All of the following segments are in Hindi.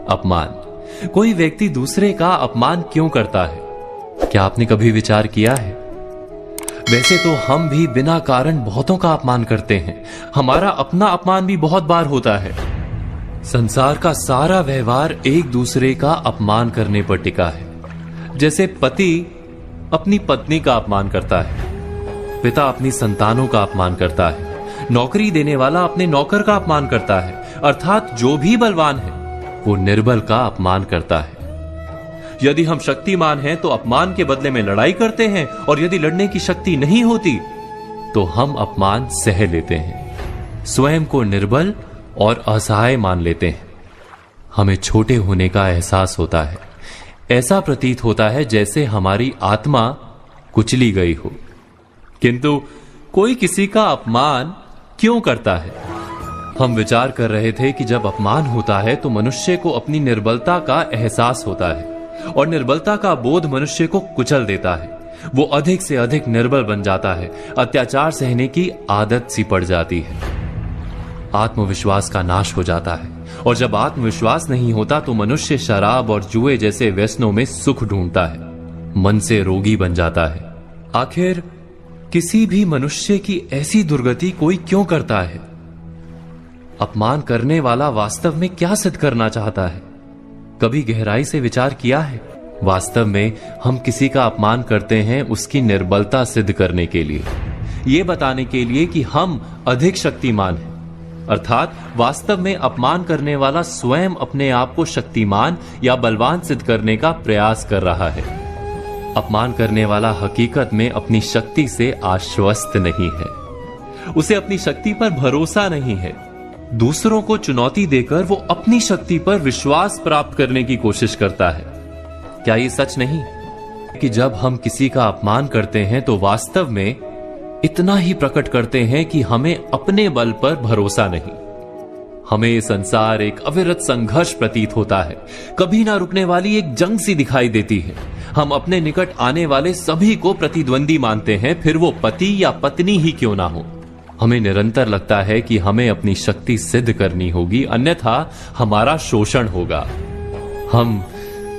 अपमान। कोई व्यक्ति दूसरे का अपमान क्यों करता है? क्या आपने कभी विचार किया है? वैसे तो हम भी बिना कारण बहुतों का अपमान करते हैं। हमारा अपना अपमान भी बहुत बार होता है। संसार का सारा व्यवहार एक दूसरे का अपमान करने पर टिका है। जैसे पति अपनी पत्नी का अपमान करता है, पिता अपनी संतानों का अपमान करता है, नौकरी देने वाला अपने नौकर का अपमान करता है, अर्थात जो भी बलवान है वो निर्बल का अपमान करता है। यदि हम शक्तिमान हैं तो अपमान के बदले में लड़ाई करते हैं, और यदि लड़ने की शक्ति नहीं होती तो हम अपमान सह लेते हैं, स्वयं को निर्बल और असहाय मान लेते हैं। हमें छोटे होने का एहसास होता है। ऐसा प्रतीत होता है जैसे हमारी आत्मा कुचली गई हो। किंतु कोई किसी का अपमान क्यों करता है? हम विचार कर रहे थे कि जब अपमान होता है तो मनुष्य को अपनी निर्बलता का एहसास होता है, और निर्बलता का बोध मनुष्य को कुचल देता है। वो अधिक से अधिक निर्बल बन जाता है, अत्याचार सहने की आदत सी पड़ जाती है, आत्मविश्वास का नाश हो जाता है। और जब आत्मविश्वास नहीं होता तो मनुष्य शराब और जुए जैसे व्यसनों में सुख ढूंढता है, मन से रोगी बन जाता है। आखिर किसी भी मनुष्य की ऐसी दुर्गति कोई क्यों करता है? अपमान करने वाला वास्तव में क्या सिद्ध करना चाहता है? कभी गहराई से विचार किया है? वास्तव में हम किसी का अपमान करते हैं उसकी निर्बलता सिद्ध करने के लिए, यह बताने के लिए कि हम अधिक शक्तिमान हैं। अर्थात वास्तव में अपमान करने वाला स्वयं अपने आप को शक्तिमान या बलवान सिद्ध करने का प्रयास कर रहा है। अपमान करने वाला हकीकत में अपनी शक्ति से आश्वस्त नहीं है, उसे अपनी शक्ति पर भरोसा नहीं है। दूसरों को चुनौती देकर वो अपनी शक्ति पर विश्वास प्राप्त करने की कोशिश करता है। क्या ये सच नहीं कि जब हम किसी का अपमान करते हैं तो वास्तव में इतना ही प्रकट करते हैं कि हमें अपने बल पर भरोसा नहीं? हमें ये संसार एक अविरत संघर्ष प्रतीत होता है, कभी ना रुकने वाली एक जंग सी दिखाई देती है। हम अपने निकट आने वाले सभी को प्रतिद्वंदी मानते हैं, फिर वो पति या पत्नी ही क्यों ना हो। हमें निरंतर लगता है कि हमें अपनी शक्ति सिद्ध करनी होगी, अन्यथा हमारा शोषण होगा, हम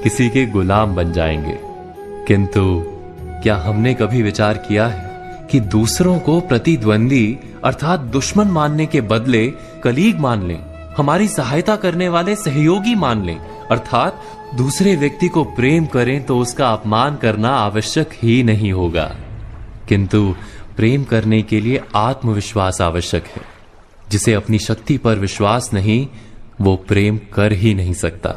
किसी के गुलाम बन जाएंगे। किंतु क्या हमने कभी विचार किया है कि दूसरों को प्रतिद्वंदी अर्थात दुश्मन मानने के बदले कलीग मान लें, हमारी सहायता करने वाले सहयोगी मान लें, अर्थात दूसरे व्यक्ति को प्रेम करें तो उसका अपमान करना आवश्यक ही नहीं होगा। किंतु प्रेम करने के लिए आत्मविश्वास आवश्यक है। जिसे अपनी शक्ति पर विश्वास नहीं, वो प्रेम कर ही नहीं सकता।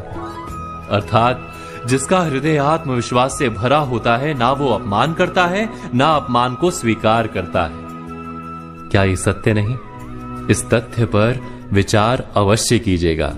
अर्थात जिसका हृदय आत्मविश्वास से भरा होता है, ना वो अपमान करता है, ना अपमान को स्वीकार करता है। क्या ये सत्य नहीं? इस तथ्य पर विचार अवश्य कीजिएगा।